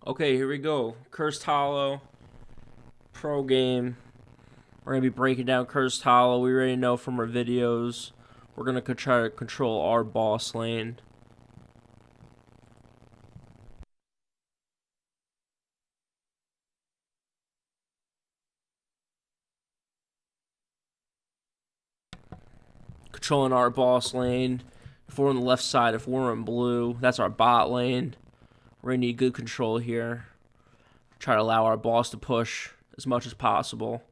Okay, here we go. Cursed Hollow, pro game. We're going to be breaking down Cursed Hollow. We already know from our videos. We're going to try to control our boss lane. Controlling our boss lane. If we're on the left side, if we're in blue, that's our bot lane. We're going to need good control here. Try to allow our boss to push as much as possible.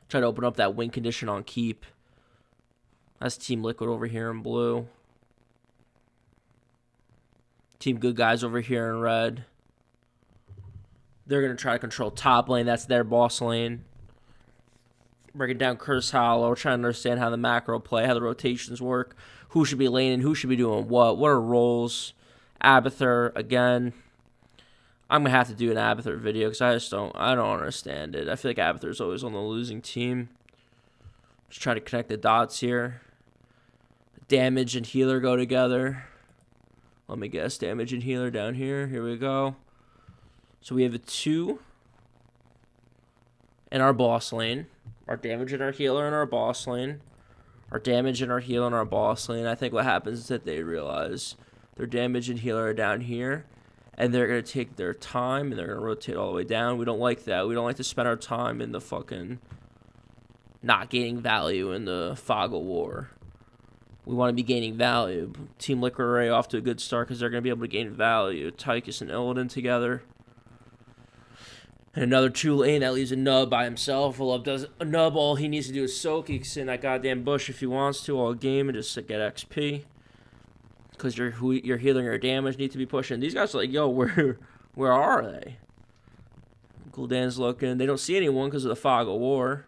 Try to open up that win condition on keep. That's Team Liquid over here in blue. Team Good Guys over here in red. They're going to try to control top lane. That's their boss lane. Breaking down Curse Hollow. Trying to understand how the macro play, how the rotations work. Who should be laning, who should be doing what are roles. Abathur, again. I'm going to have to do an Abathur video because I don't understand it. I feel like Abathur's always on the losing team. Just trying to connect the dots here. Damage and healer go together. Let me guess. Damage and healer down here. Here we go. So we have a 2 in our boss lane. Our damage and our healer in our boss lane. Our damage and our healer in our boss lane. I think what happens is that they realize their damage and healer are down here. And they're going to take their time and they're going to rotate all the way down. We don't like that. We don't like to spend our time in the fucking not gaining value in the fog of war. We want to be gaining value. Team Liquid are already off to a good start because they're going to be able to gain value. Tychus and Illidan together. And another 2 lane that leaves a Nub by himself. A Nub, all he needs to do is soak. He can sit in that goddamn bush if he wants to all game and just get XP. Because your healing or damage need to be pushing. These guys are like, yo, where are they? Gul'dan's looking. They don't see anyone because of the fog of war.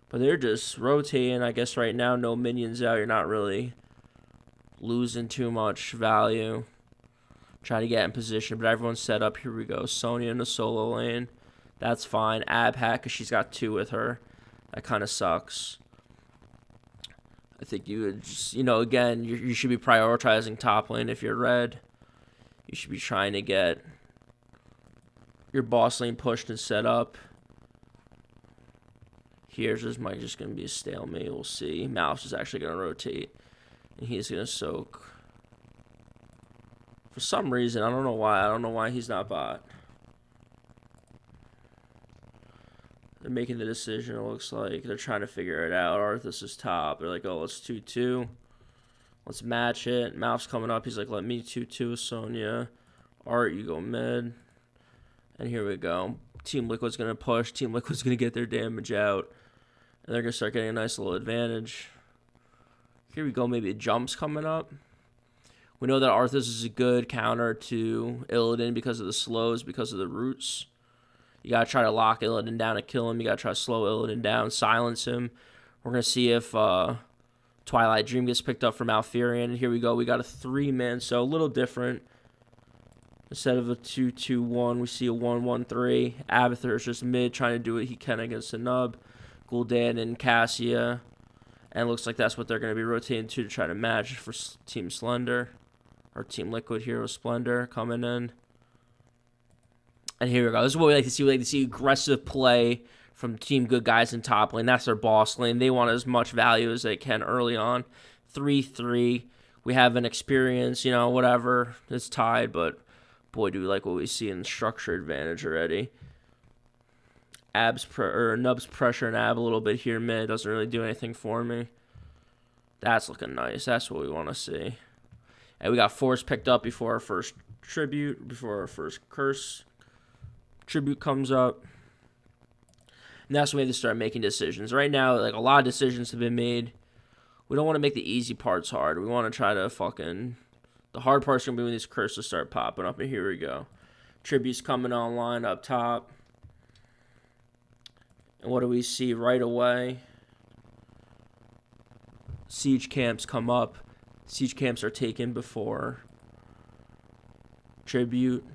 But they're just rotating. I guess right now, no minions out. You're not really losing too much value. Try to get in position, but everyone's set up. Here we go. Sonya in the solo lane. That's fine. Abhack, because she's got 2 with her. That kind of sucks. I think you would just, again, you should be prioritizing top lane if you're red. You should be trying to get your boss lane pushed and set up. Here's just might just going to be a stalemate. We'll see. Mouse is actually going to rotate. And he's going to soak. For some reason, I don't know why. I don't know why he's not bot. They're making the decision, it looks like. They're trying to figure it out. Arthas is top. They're like, oh, let's 2-2. Let's match it. Mouse coming up. He's like, let me 2-2 with Sonya. Art, you go mid. And here we go. Team Liquid's going to push. Team Liquid's going to get their damage out. And they're going to start getting a nice little advantage. Here we go. Maybe a jump's coming up. We know that Arthas is a good counter to Illidan because of the slows, because of the roots. You got to try to lock Illidan down and kill him. You got to try to slow Illidan down, silence him. We're going to see if Twilight Dream gets picked up from Malfurion. And here we go. We got a 3-man, so a little different. Instead of a 2-2-1, we see a 1-1-3. Abathur is just mid, trying to do what he can against the Nub. Gul'dan and Cassia. And it looks like that's what they're going to be rotating to try to match for Team Slender. Or Team Liquid here with Splendor coming in. And here we go. This is what we like to see. We like to see aggressive play from Team Good Guys in top lane. That's their boss lane. They want as much value as they can early on. 3-3. We have an experience, whatever. It's tied, but boy, do we like what we see in the structure advantage already. Nub's pressure and Ab a little bit here mid. Doesn't really do anything for me. That's looking nice. That's what we want to see. And we got Force picked up before our first tribute, before our first curse tribute comes up. And that's when we have to start making decisions. Right now, like a lot of decisions have been made. We don't want to make the easy parts hard. We want to try to the hard part's going to be when these curses start popping up. And here we go. Tributes coming online up top. And what do we see right away? Siege camps come up. Siege camps are taken before tribute.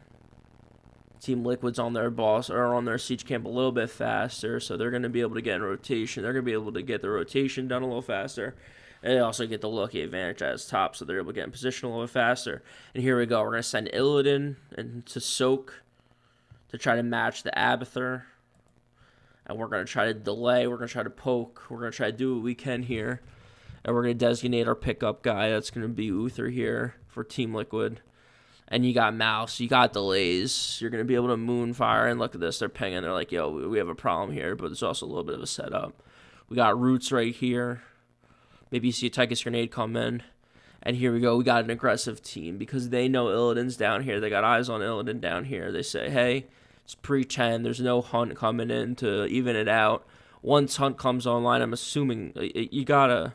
Team Liquid's on their boss or on their siege camp a little bit faster, so they're going to be able to get in rotation. They're going to be able to get the rotation done a little faster. And they also get the lucky advantage as top, so they're able to get in position a little bit faster. And here we go. We're going to send Illidan and to soak. to try to match the Abathur. And we're going to try to delay. We're going to try to poke. We're going to try to do what we can here. And we're going to designate our pickup guy. That's going to be Uther here for Team Liquid. And you got Mouse. You got delays. You're going to be able to Moonfire. And look at this. They're pinging. They're like, yo, we have a problem here. But there's also a little bit of a setup. We got Roots right here. Maybe you see a Tychus Grenade come in. And here we go. We got an aggressive team because they know Illidan's down here. They got eyes on Illidan down here. They say, hey, it's pre-10. There's no Hunt coming in to even it out. Once Hunt comes online, I'm assuming you gotta...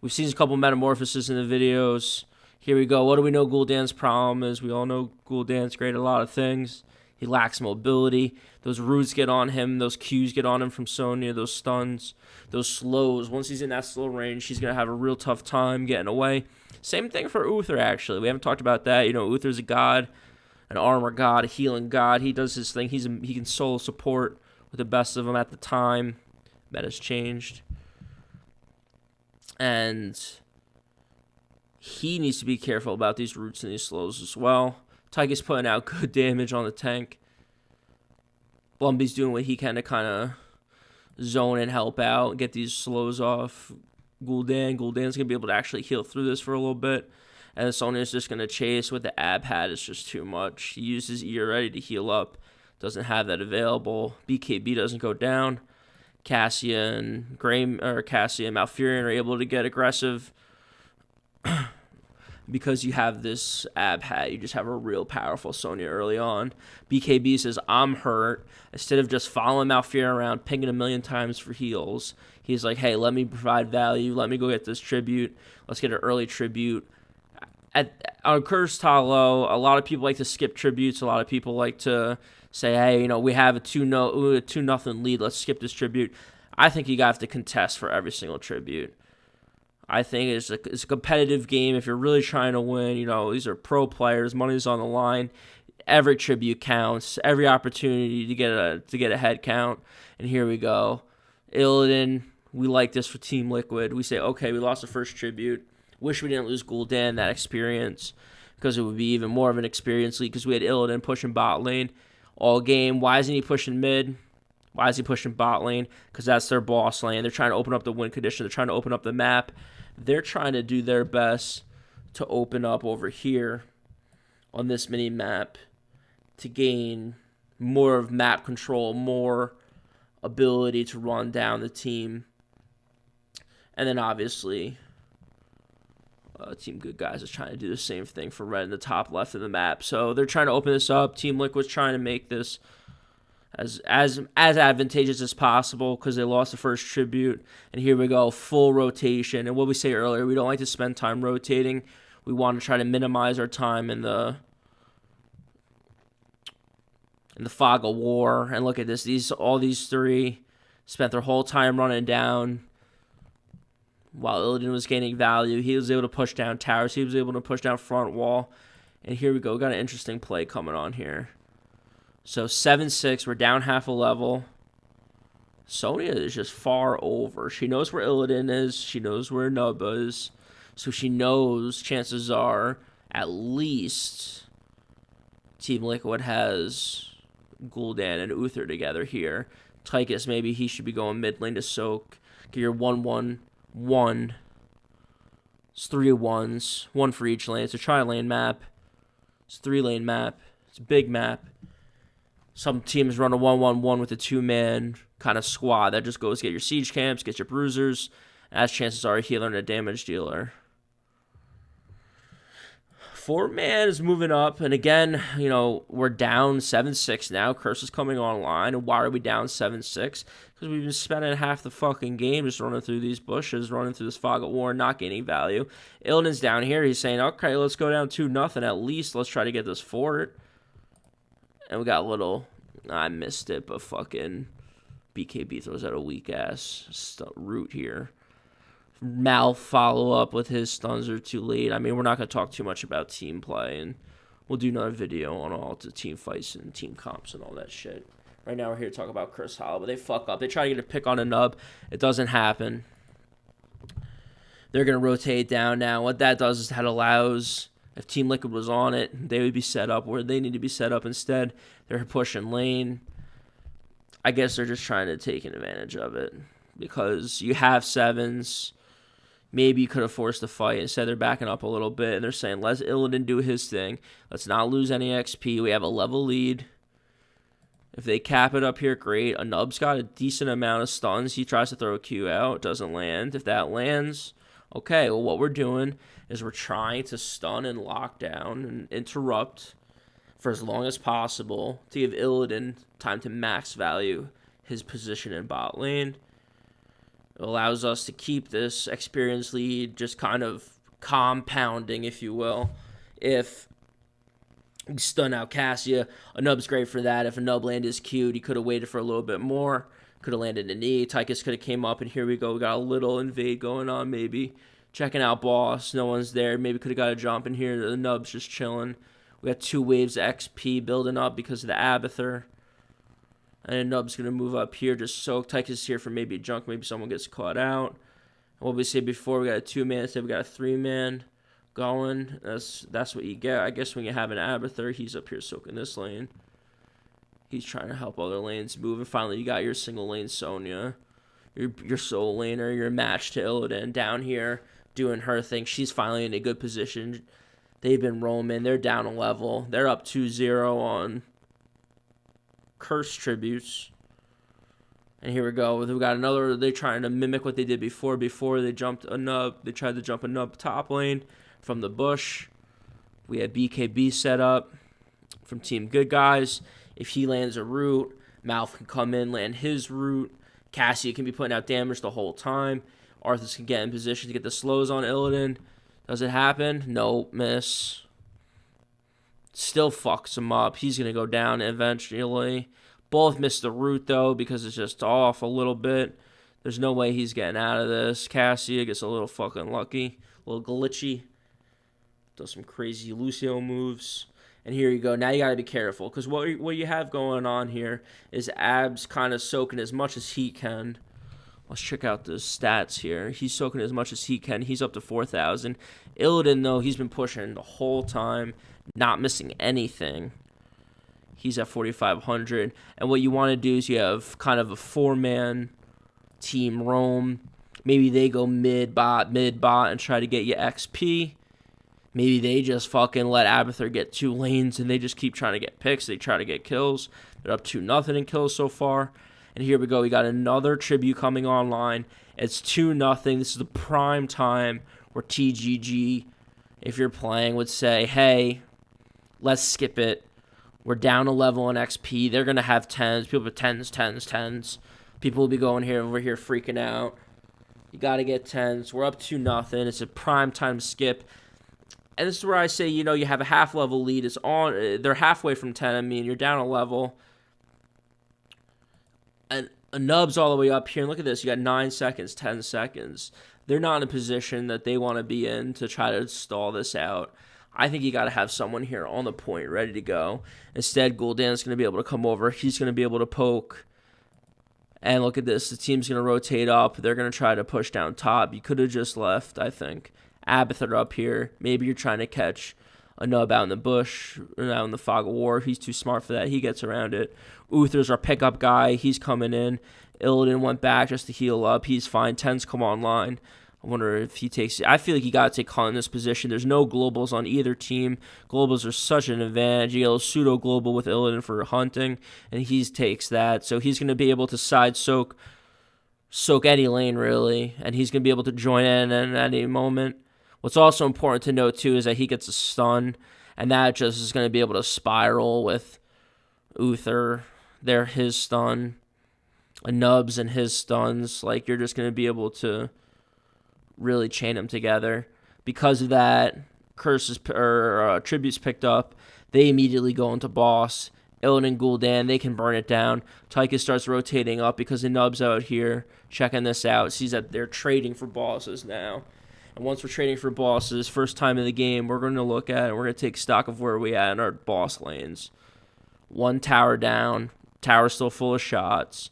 We've seen a couple metamorphoses in the videos. Here we go. What do we know Gul'dan's problem is? We all know Gul'dan's great at a lot of things. He lacks mobility. Those roots get on him. Those Qs get on him from Sonya. Those stuns. Those slows. Once he's in that slow range, he's going to have a real tough time getting away. Same thing for Uther, actually. We haven't talked about that. You know, Uther's a god, an armor god, a healing god. He does his thing. He can solo support with the best of them at the time. Meta's changed. And he needs to be careful about these roots and these slows as well. Tyke's putting out good damage on the tank. Blumby's doing what he can to kind of zone and help out, get these slows off Gul'dan's going to be able to actually heal through this for a little bit. And then Sonya's just going to chase with the Ab hat. It's just too much. He used his E already to heal up. Doesn't have that available. BKB doesn't go down. Cassia and Malfurion are able to get aggressive because you have this Ab hat. You just have a real powerful Sonya early on. BKB says, I'm hurt. Instead of just following Malfurion around, pinging a million times for heals, he's like, hey, let me provide value. Let me go get this tribute. Let's get an early tribute. On Curse Talo, a lot of people like to skip tributes. A lot of people like to say, hey, you know, we have a 2-0 lead. Let's skip this tribute. I think you have to contest for every single tribute. I think it's a competitive game. If you're really trying to win, you know, these are pro players. Money's on the line. Every tribute counts. Every opportunity to get a head count. And here we go. Illidan, we like this for Team Liquid. We say, okay, we lost the first tribute. Wish we didn't lose Gul'dan, that experience, because it would be even more of an experience lead because we had Illidan pushing bot lane all game. Why isn't he pushing mid? Why is he pushing bot lane? Because that's their boss lane. They're trying to open up the win condition. They're trying to open up the map. They're trying to do their best to open up over here on this mini map to gain more of map control, more ability to run down the team. And then obviously Team Good Guys is trying to do the same thing for red in the top left of the map. So they're trying to open this up. Team Liquid's trying to make this as advantageous as possible because they lost the first tribute. And here we go, full rotation. And what we say earlier, we don't like to spend time rotating. We want to try to minimize our time in the fog of war. And look at this. All these three spent their whole time running down while Illidan was gaining value. He was able to push down towers. He was able to push down front wall. And here we go. We got an interesting play coming on here. So 7-6. We're down half a level. Sonya is just far over. She knows where Illidan is. She knows where Nubba is. So she knows chances are at least Team Liquid has Gul'dan and Uther together here. Tychus, maybe he should be going mid lane to soak. Get your 1-1-1. It's 3 of 1s. 1 for each lane. It's a tri-lane map. It's a 3-lane map. It's a big map. Some teams run a 1-1-1 with a 2-man kind of squad that just goes get your siege camps, get your bruisers, as chances are a healer and a damage dealer. 4-man is moving up, and again, you know, we're down 7-6 now. Curse is coming online, and why are we down 7-6? Because we've been spending half the fucking game just running through these bushes, running through this fog of war, not gaining value. Illidan's down here. He's saying, okay, let's go down 2-0 at least. Let's try to get this fort. And we got a little, I missed it, but fucking BKB throws out a weak-ass root here. Mal follow up with his stuns are too late. I mean, we're not going to talk too much about team play, and we'll do another video on all the team fights and team comps and all that shit. Right now we're here to talk about Curse Hollow, but they fuck up. They try to get a pick on a nub. It doesn't happen. They're going to rotate down now. What that does is that allows If Team Liquid was on it, they would be set up where they need to be set up. Instead, they're pushing lane. I guess they're just trying to take advantage of it because you have sevens. Maybe you could have forced a fight. Instead, they're backing up a little bit, and they're saying, let's Illidan do his thing. Let's not lose any XP. We have a level lead. If they cap it up here, great. A Nub's got a decent amount of stuns. He tries to throw a Q out. Doesn't land. If that lands, okay. Well, what we're doing is we're trying to stun and lock down and interrupt for as long as possible to give Illidan time to max value his position in bot lane. It allows us to keep this experience lead just kind of compounding, if you will. If we stun out Cassia, a Nub's great for that. If a Nub landed his Q, he could have waited for a little bit more. Could have landed a knee. Tychus could have came up, and here we go. We got a little invade going on, maybe. Checking out boss. No one's there. Maybe could have got a jump in here. The Nub's just chilling. We got 2 waves of XP building up because of the Abathur. And Nub's going to move up here, just soak. Tychus here for maybe a junk. Maybe someone gets caught out. And what we said before, we got a 2-man. Instead, we got a 3-man going. That's what you get. I guess when you have an Abathur, he's up here soaking this lane. He's trying to help other lanes move. And finally, you got your single lane Sonya. Your soul laner, your match to Illidan down here doing her thing. She's finally in a good position. They've been roaming. They're down a level. They're up 2-0 on Curse Tributes. And here we go. We got another. They're trying to mimic what they did before. Before they jumped a Nub. They tried to jump a Nub top lane from the bush. We have BKB set up from Team Good Guys. If he lands a root, Mouth can come in, land his root. Cassia can be putting out damage the whole time. Arthas can get in position to get the slows on Illidan. Does it happen? No, miss. Still fucks him up. He's going to go down eventually. Both missed the root, though, because it's just off a little bit. There's no way he's getting out of this. Cassia gets a little fucking lucky. A little glitchy. Does some crazy Lucio moves. And here you go. Now you got to be careful. Because what you have going on here is Abs kind of soaking as much as he can. Let's check out the stats here. He's soaking as much as he can. He's up to 4,000. Illidan, though, he's been pushing the whole time. Not missing anything. He's at 4,500. And what you want to do is you have kind of a 4-man team roam. Maybe they go mid-bot, and try to get you XP. Maybe they just fucking let Abathur get 2 lanes and they just keep trying to get picks. They try to get kills. They're up 2-0 in kills so far. And here we go. We got another tribute coming online. It's 2-0. This is the prime time where TGG, if you're playing, would say, hey, let's skip it. We're down a level in XP. They're going to have 10s. People with 10s. People will be going here over here freaking out. You got to get 10s. We're up 2-0. It's a prime time skip. And this is where I say, you know, you have a half level lead. It's on. They're halfway from 10. I mean, you're down a level. And a Nub's all the way up here. And look at this. You got 9 seconds, 10 seconds. They're not in a position that they want to be in to try to stall this out. I think you got to have someone here on the point ready to go. Instead, Gul'dan's going to be able to come over. He's going to be able to poke. And look at this. The team's going to rotate up. They're going to try to push down top. You could have just left, I think. Abathur up here. Maybe you're trying to catch a Nub out in the bush, out in the fog of war. He's too smart for that. He gets around it. Uther's our pickup guy. He's coming in. Illidan went back just to heal up. He's fine. 10's come online. I wonder if he takes it. I feel like you got to take Hunt in this position. There's no globals on either team. Globals are such an advantage. You get a pseudo global with Illidan for hunting, and he takes that. So he's going to be able to side soak any lane, really, and he's going to be able to join in at any moment. What's also important to note, too, is that he gets a stun, and that just is going to be able to spiral with Uther. They're his stun. A Nubs and his stuns. Like, you're just going to be able to really chain them together. Because of that, curses or tributes picked up. They immediately go into boss. Illidan and Gul'dan, they can burn it down. Tychus starts rotating up because the Nub's out here checking this out. Sees that they're trading for bosses now. And once we're trading for bosses, first time in the game, we're going to look at it. We're going to take stock of where we at in our boss lanes. 1 tower down. Tower still full of shots.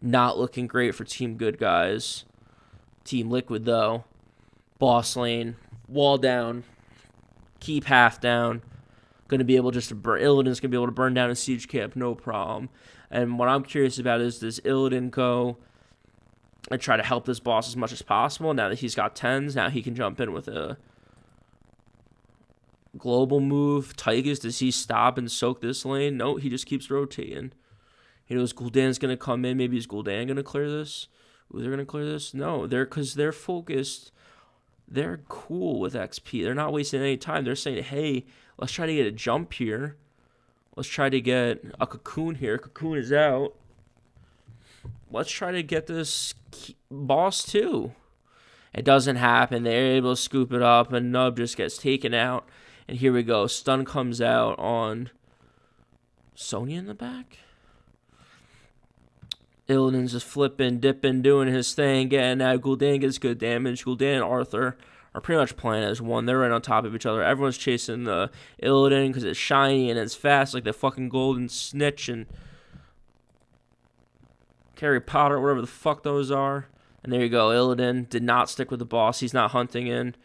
Not looking great for Team Good Guys. Team Liquid, though. Boss lane. Wall down. keep half down. Going to be able just to burn. Illidan's going to be able to burn down a siege camp, no problem. And what I'm curious about is, does Illidan go and try to help this boss as much as possible? Now that he's got 10s, now he can jump in with a global move. Tychus, does he stop and soak this lane? No, he just keeps rotating. He knows Gul'dan's going to come in. Maybe is Gul'dan going to clear this? Ooh, they're going to clear this? No, because they're focused. They're cool with XP. They're not wasting any time. They're saying, hey, let's try to get a jump here. Let's try to get a cocoon here. Cocoon is out. Let's try to get this boss too. It doesn't happen. They're able to scoop it up, and Nub just gets taken out. And here we go. Stun comes out on Sonya in the back. Illidan's just flipping, dipping, doing his thing, getting out. Gul'dan gets good damage. Gul'dan and Arthur are pretty much playing as one. They're right on top of each other. Everyone's chasing the Illidan because it's shiny and it's fast, like the fucking golden snitch and Harry Potter, whatever the fuck those are. And there you go. Illidan did not stick with the boss. He's not hunting in.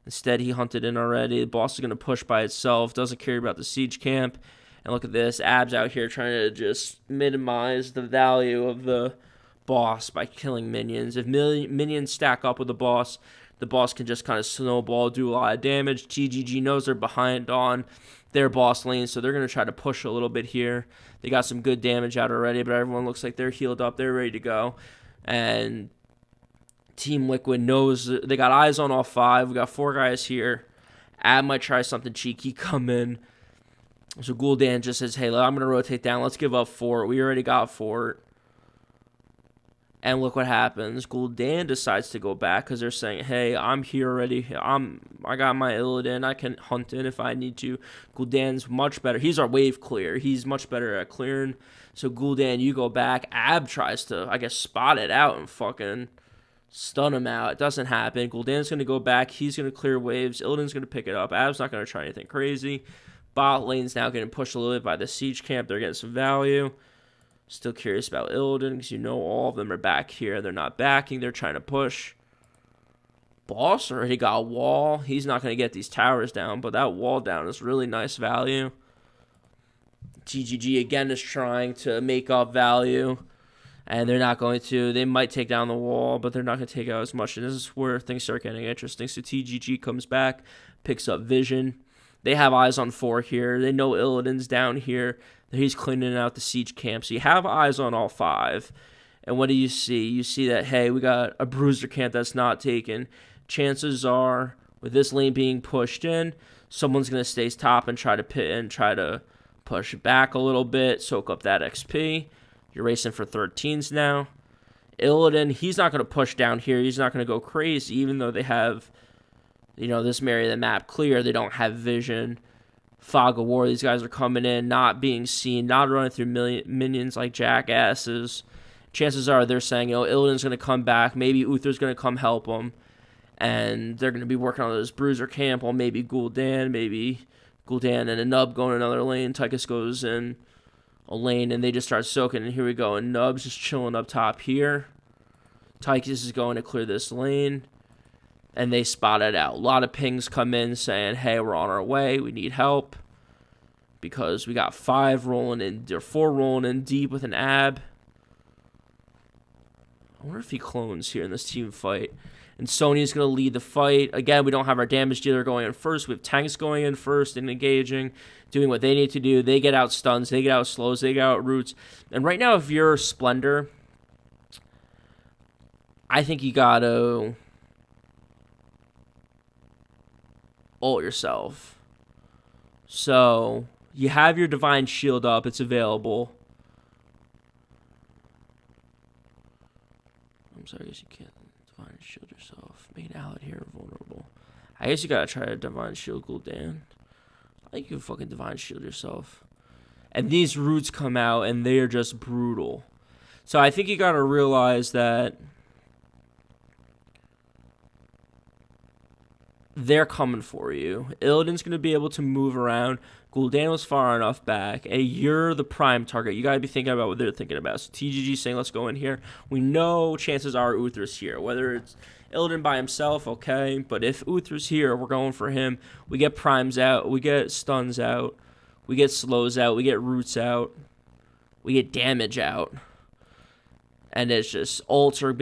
Instead, he hunted in already. The boss is going to push by itself. Doesn't care about the siege camp. And look at this. Abs out here trying to just minimize the value of the boss by killing minions. If minions stack up with the boss can just kind of snowball, do a lot of damage. TGG knows they're behind on their boss lane, so they're going to try to push a little bit here. They got some good damage out already, but everyone looks like they're healed up. They're ready to go. And Team Liquid knows they got eyes on all 5. We got 4 guys here. Ab might try something cheeky, come in. So Gul'dan just says, hey, I'm going to rotate down. Let's give up fort. We already got fort. And look what happens. Gul'dan decides to go back because they're saying, hey, I'm here already. I got my Illidan. I can hunt in if I need to. Gul'dan's much better. He's our wave clear. He's much better at clearing. So Gul'dan, you go back. Ab tries to, I guess, spot it out and fucking stun him out. It doesn't happen. Gul'dan's going to go back. He's going to clear waves. Illidan's going to pick it up. Ab's not going to try anything crazy. Bot lane's now getting pushed a little bit by the siege camp. They're getting some value. Still curious about Illidan because you know all of them are back here. They're not backing. They're trying to push. Boss already got a wall. He's not going to get these towers down, but that wall down is really nice value. TGG again is trying to make up value, and they're not going to. They might take down the wall, but they're not going to take out as much, and this is where things start getting interesting. So TGG comes back, picks up vision. They have eyes on 4 here. They know Illidan's down here. He's cleaning out the siege camp. So you have eyes on all 5. And what do you see? You see that, hey, we got a bruiser camp that's not taken. Chances are, with this lane being pushed in, someone's going to stay top and try to pit and try to push back a little bit, soak up that XP. You're racing for 13s now. Illidan, he's not going to push down here. He's not going to go crazy, even though they have, this area of the map clear. They don't have vision. Fog of War, these guys are coming in, not being seen, not running through minions like jackasses. Chances are they're saying, Illidan's going to come back. Maybe Uther's going to come help them. And they're going to be working on this bruiser camp. Or maybe Gul'dan and a Nub going another lane. Tychus goes in a lane, and they just start soaking. And here we go. And Nub's just chilling up top here. Tychus is going to clear this lane. And they spot it out. A lot of pings come in saying, hey, we're on our way. We need help. Because we got 4 rolling in deep with an ab. I wonder if he clones here in this team fight. And Sonya's going to lead the fight. Again, we don't have our damage dealer going in first. We have tanks going in first and engaging, doing what they need to do. They get out stuns. They get out slows. They get out roots. And right now, if you're Splendor, I think you got to ult yourself. So you have your Divine Shield up. It's available. I'm sorry, I guess you can't Divine Shield yourself. Make an ally here vulnerable. I guess you gotta try to Divine Shield Gul'dan. I think you can fucking Divine Shield yourself. And these roots come out and they are just brutal. So I think you gotta realize that they're coming for you. Illidan's going to be able to move around, Gul'dan was far enough back, and you're the prime target. You got to be thinking about what they're thinking about. So TGG saying, let's go in here. We know chances are Uther's here. Whether it's Illidan by himself, okay. But if Uther's here, we're going for him. We get primes out. We get stuns out. We get slows out. We get roots out. We get damage out. And it's just ults are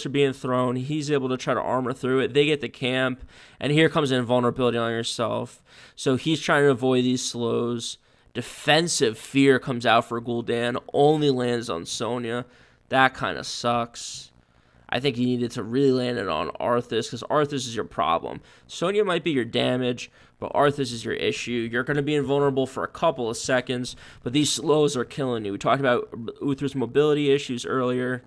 being thrown. He's able to try to armor through it. They get the camp, and here comes an invulnerability on yourself. So he's trying to avoid these slows. Defensive fear comes out for Gul'dan. Only lands on Sonya. That kind of sucks. I think you needed to really land it on Arthas, because Arthas is your problem. Sonya might be your damage, but Arthas is your issue. You're going to be invulnerable for a couple of seconds, but these slows are killing you. We talked about Uther's mobility issues earlier.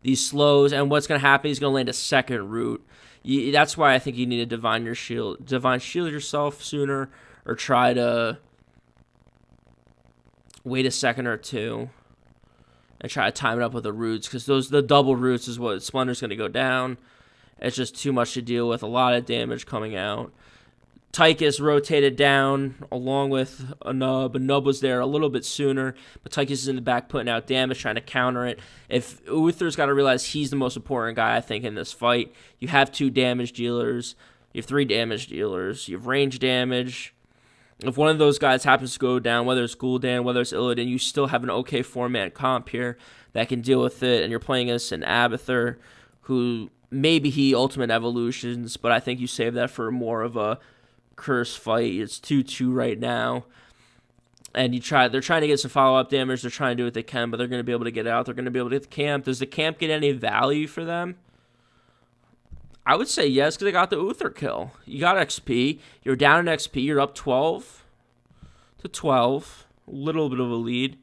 These slows, and what's going to happen, he's going to land a second root. That's why I think you need to divine shield yourself sooner, or try to wait a second or two and try to time it up with the roots, because the double roots is what Splendor's going to go down. It's just too much to deal with. A lot of damage coming out. Tychus rotated down along with a Nub. A Nub was there a little bit sooner, but Tychus is in the back putting out damage, trying to counter it. If Uther's got to realize he's the most important guy, I think, in this fight. You have 2 damage dealers. You have 3 damage dealers. You have range damage. If one of those guys happens to go down, whether it's Gul'dan, whether it's Illidan, you still have an okay 4-man comp here that can deal with it, and you're playing against an Abathur who maybe he ultimate evolutions, but I think you save that for more of a curse fight. It's 2-2 right now, and they're trying to get some follow-up damage. They're trying to do what they can, but they're going to be able to get out. They're going to be able to get the camp. Does the camp get any value for them? I would say yes, because they got the Uther kill. You got XP. You're down in XP. You're up 12 to 12. A little bit of a lead.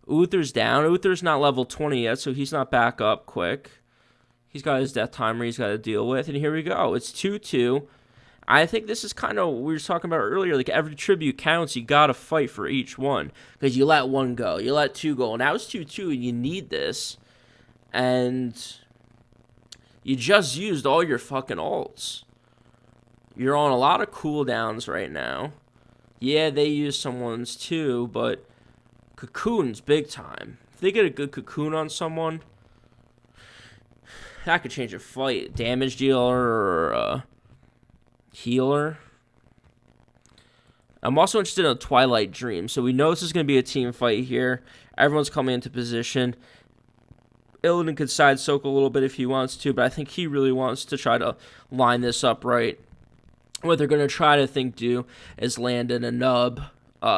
Uther's down. Uther's not level 20 yet, so he's not back up quick. He's got his death timer he's got to deal with, and here we go. It's 2-2. I think this is kind of what we were talking about earlier. Like, every tribute counts. You got to fight for each one, because you let 1 go. You let 2 go. Now it's 2-2, and you need this. And you just used all your fucking ults. You're on a lot of cooldowns right now. Yeah, they use someone's too, but Cocoon's big time. If they get a good Cocoon on someone, that could change a fight. Damage dealer or a healer. I'm also interested in a Twilight Dream. So we know this is going to be a team fight here. Everyone's coming into position. Illidan could side soak a little bit if he wants to, but I think he really wants to try to line this up right. What they're going to try to do is land in a Nub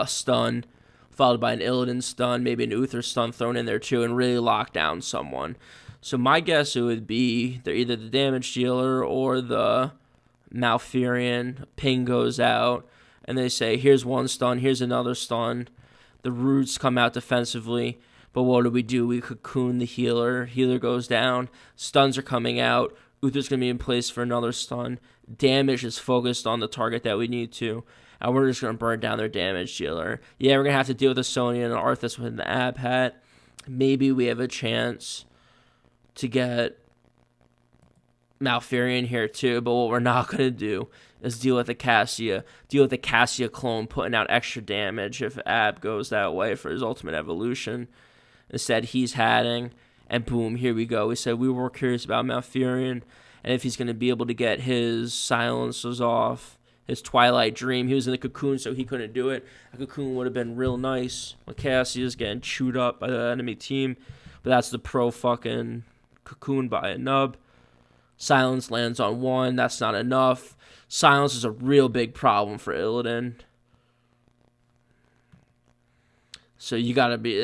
stun, followed by an Illidan stun, maybe an Uther stun thrown in there too, and really lock down someone. So my guess it would be they're either the damage dealer or the Malfurion. Ping goes out, and they say, here's 1 stun, here's another stun. The roots come out defensively. But what do? We Cocoon the healer. Healer goes down. Stuns are coming out. Uther's going to be in place for another stun. Damage is focused on the target that we need to. And we're just going to burn down their damage dealer. Yeah, we're going to have to deal with a Sonya and Arthas with the Ab Hat. Maybe we have a chance to get Malfurion here too. But what we're not going to do is deal with the Cassia. Deal with the Cassia clone putting out extra damage if Ab goes that way for his ultimate evolution. Instead, he's hatting, and boom, here we go. We said we were curious about Malfurion, and if he's going to be able to get his silencers off, his Twilight Dream. He was in the Cocoon, so he couldn't do it. A Cocoon would have been real nice when Cassia's getting chewed up by the enemy team, but that's the pro fucking Cocoon by a Nub. Silence lands on 1. That's not enough. Silence is a real big problem for Illidan. So you gotta be.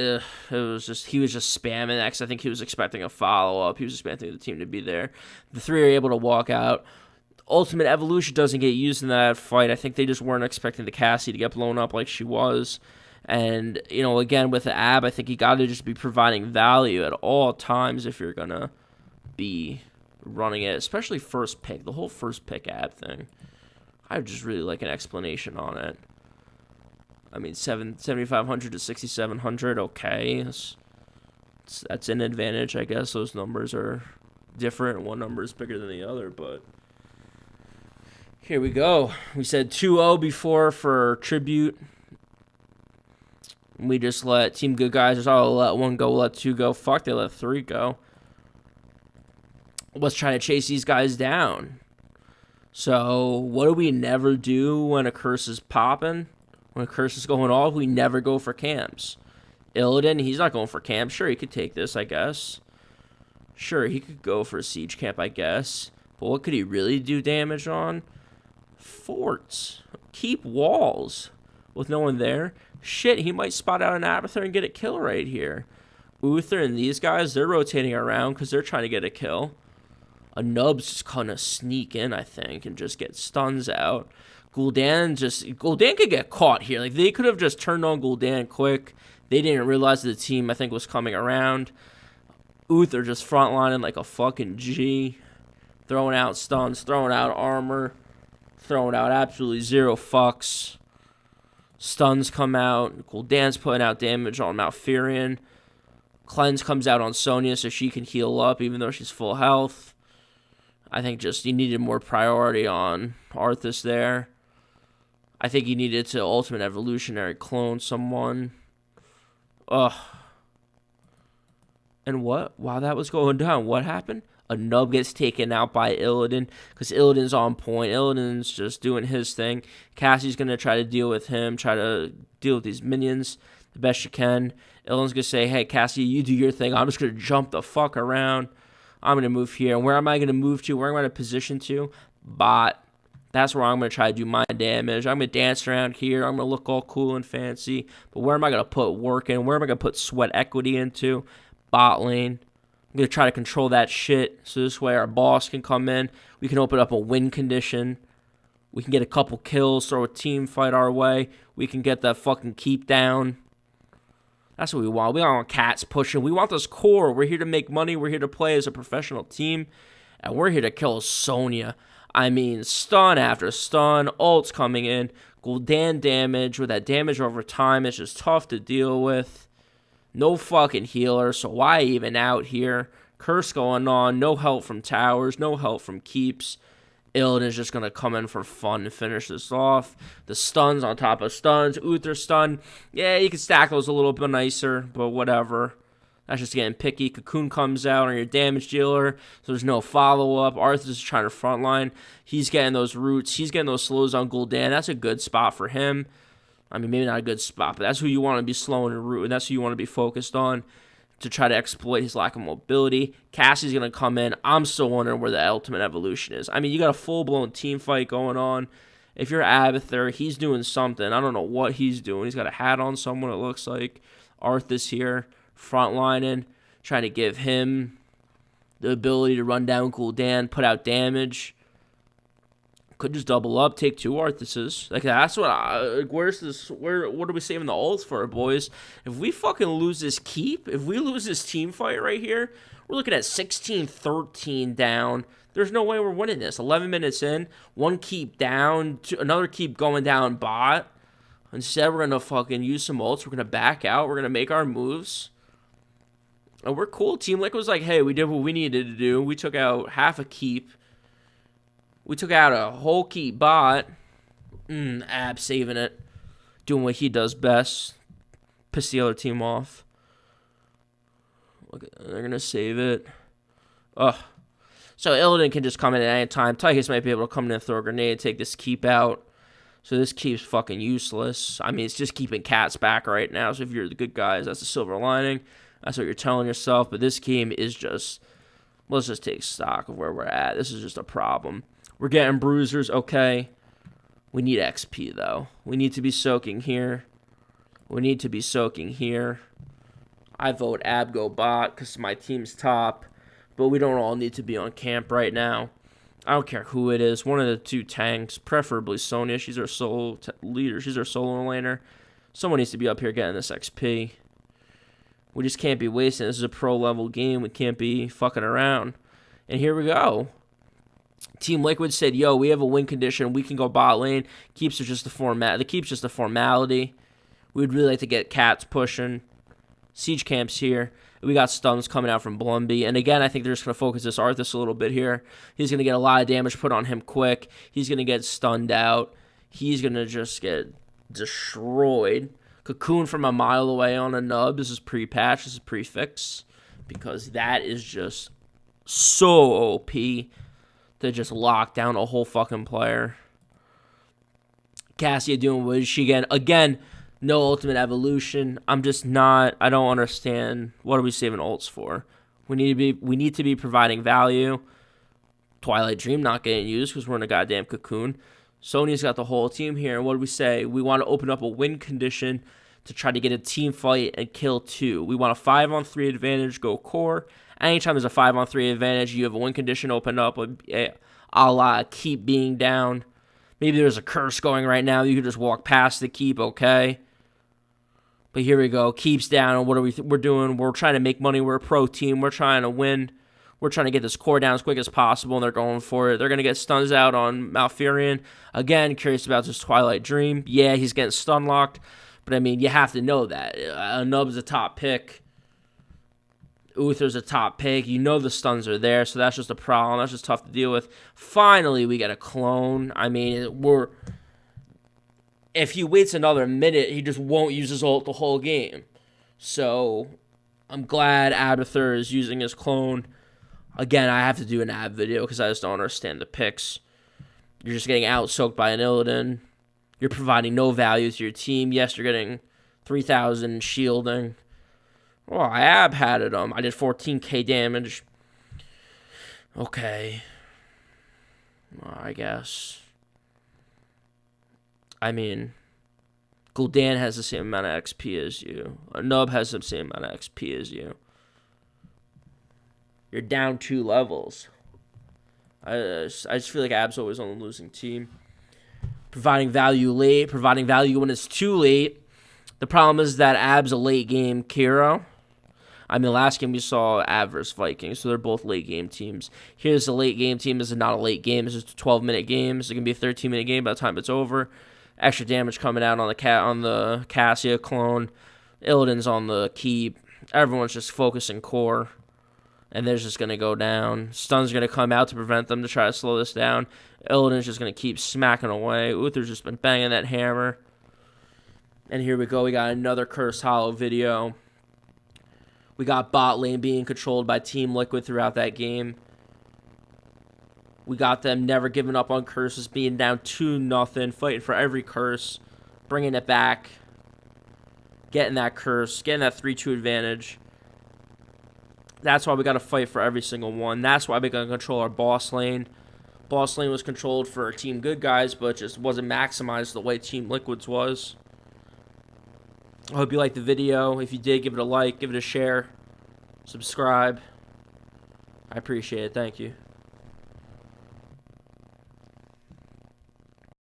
He was just spamming X. I think he was expecting a follow up. He was expecting the team to be there. The 3 are able to walk out. Ultimate Evolution doesn't get used in that fight. I think they just weren't expecting the Cassie to get blown up like she was. And again with the Ab, I think you gotta just be providing value at all times if you're gonna be running it, especially first pick. The whole first pick Ab thing. I just really like an explanation on it. I mean, 7,500 to 6,700, okay. That's an advantage, I guess. Those numbers are different. One number is bigger than the other, but Here we go. We said 2-0 before for tribute. We just let Team Good Guys just let one go, let two go. Fuck, they let three go. Let's try to chase these guys down. So, what do we never do when a curse is popping? When a curse is going off, we never go for camps. Illidan, he's not going for camp. Sure, he could take this, I guess. Sure, he could go for a siege camp, I guess. But what could he really do damage on? Forts. Keep walls. With no one there. Shit, he might spot out an Abathur and get a kill right here. Uther and these guys, they're rotating around because they're trying to get a kill. A Nub's just kind of sneak in, I think, and just get stuns out. Gul'dan could get caught here. Like, they could have just turned on Gul'dan quick. They didn't realize the team, I think, was coming around. Uther just frontlining like a fucking G. Throwing out stuns, throwing out armor. Throwing out absolutely zero fucks. Stuns come out. Gul'dan's putting out damage on Malfurion. Cleanse comes out on Sonya so she can heal up even though she's full health. I think just you needed more priority on Arthas there. I think you needed to Ultimate Evolutionary clone someone. Ugh. And what? While that was going down, what happened? A Nub gets taken out by Illidan because Illidan's on point. Illidan's just doing his thing. Cassie's going to try to deal with him, try to deal with these minions the best you can. Illidan's going to say, hey, Cassie, you do your thing. I'm just going to jump the fuck around. I'm going to move here. And where am I going to move to? Where am I going to position to? Bot. That's where I'm going to try to do my damage. I'm going to dance around here. I'm going to look all cool and fancy. But where am I going to put work in? Where am I going to put sweat equity into? Bot lane. I'm going to try to control that shit. So this way our boss can come in. We can open up a win condition. We can get a couple kills. Throw a team fight our way. We can get that fucking keep down. That's what we want. We don't want cats pushing. We want this core. We're here to make money. We're here to play as a professional team. And we're here to kill Sonya. I mean, stun after stun. Ults coming in. Gul'dan damage. With that damage over time, it's just tough to deal with. No fucking healer, so why even out here? Curse going on. No help from towers. No help from keeps. Illidan is just going to come in for fun to finish this off. The stuns on top of stuns. Uther stun. Yeah, you can stack those a little bit nicer, but whatever. That's just getting picky. Cocoon comes out on your damage dealer, so there's no follow-up. Arthas is trying to frontline. He's getting those roots. He's getting those slows on Gul'dan. That's a good spot for him. I mean, maybe not a good spot, but that's who you want to be slowing and rooting. That's who you want to be focused on to try to exploit his lack of mobility. Cassie's going to come in. I'm still wondering where the ultimate evolution is. I mean, you got a full-blown team fight going on. If you're Abathur, he's doing something. I don't know what he's doing. He's got a hat on someone, it looks like. Arthas here, frontlining, trying to give him the ability to run down Gul'dan, put out damage. Could just double up, take two Arthases. Like, that's what where's this, what are we saving the ults for, boys? If we fucking lose this keep, if we lose this team fight right here, we're looking at 16-13 down. There's no way we're winning this. 11 minutes in, one keep down, another keep going down bot. Instead, we're going to fucking use some ults. We're going to back out. We're going to make our moves. And we're cool. Team Liquid was like, hey, we did what we needed to do. We took out half a keep. We took out a whole keep bot. Ab saving it. Doing what he does best. Piss the other team off. Look, they're going to save it. Ugh. So Illidan can just come in at any time. Tychus might be able to come in and throw a grenade, take this keep out. So this keep's fucking useless. I mean, it's just keeping cats back right now. So if you're the good guys, that's the silver lining. That's what you're telling yourself. But this game is just, let's just take stock of where we're at. This is just a problem. We're getting bruisers, okay. We need XP, though. We need to be soaking here. We need to be soaking here. I vote Abgo bot because my team's top. But we don't all need to be on camp right now. I don't care who it is. One of the two tanks, preferably Sonya. She's our solo leader. She's our solo laner. Someone needs to be up here getting this XP. We just can't be wasting. This is a pro-level game. We can't be fucking around. And here we go. Team Liquid said, yo, we have a win condition. We can go bot lane. Keeps are just a format. The keeps just a formality. We'd really like to get cats pushing. Siege Camp's here. We got stuns coming out from Blumby. And again, I think they're just going to focus this Arthas a little bit here. He's going to get a lot of damage put on him quick. He's going to get stunned out. He's going to just get destroyed. Cocoon from a mile away on a nub. This is pre-patch. This is pre-fix. Because that is just so OP to just lock down a whole fucking player. Cassia doing what is she again? Again, no ultimate evolution. I'm just not. I don't understand. What are we saving ults for? We need to be providing value. Twilight Dream not getting used because we're in a goddamn cocoon. Sonya's got the whole team here. And what do we say? We want to open up a win condition to try to get a team fight and kill 2. We want a 5-on-3 advantage. Go core. Anytime there's a 5-on-3 advantage, you have a win condition open up. A la keep being down. Maybe there's a curse going right now. You could just walk past the keep, okay? But here we go. Keeps down. And what are we're doing? We're trying to make money. We're a pro team. We're trying to win. We're trying to get this core down as quick as possible, and they're going for it. They're going to get stuns out on Malfurion. Again, curious about this Twilight Dream. Yeah, he's getting stun locked. But, I mean, you have to know that. Nub's a top pick. Uther's a top pick. You know the stuns are there, so that's just a problem. That's just tough to deal with. Finally, we get a clone. I mean, if he waits another minute, he just won't use his ult the whole game. So, I'm glad Abathur is using his clone. Again, I have to do an ab video because I just don't understand the picks. You're just getting out-soaked by an Illidan. You're providing no value to your team. Yes, you're getting 3,000 shielding. Oh, I ab-hatted him. I did 14k damage. Okay. Well, I guess. I mean, Gul'dan has the same amount of XP as you. A Nub has the same amount of XP as you. You're down 2 levels. I just feel like Ab's always on the losing team. Providing value late, providing value when it's too late. The problem is that Ab's a late game hero. I mean, last game we saw Ab versus Vikings, so they're both late game teams. Here's a late game team. This is not a late game. This is a 12-minute game. It's going to be a 13-minute game by the time it's over. Extra damage coming out on the Cassia clone. Illidan's on the keep. Everyone's just focusing core. And they're just going to go down. Stun's going to come out to prevent them to try to slow this down. Illidan's just going to keep smacking away. Uther's just been banging that hammer. And here we go. We got another Cursed Hollow video. We got bot lane being controlled by Team Liquid throughout that game. We got them never giving up on curses, being down 2-0, fighting for every curse, bringing it back, getting that curse, getting that 3-2 advantage. That's why we got to fight for every single one. That's why we got to control our boss lane. Boss lane was controlled for Team Good Guys, but just wasn't maximized the way Team Liquid's was. I hope you liked the video. If you did, give it a like, give it a share, subscribe. I appreciate it. Thank you.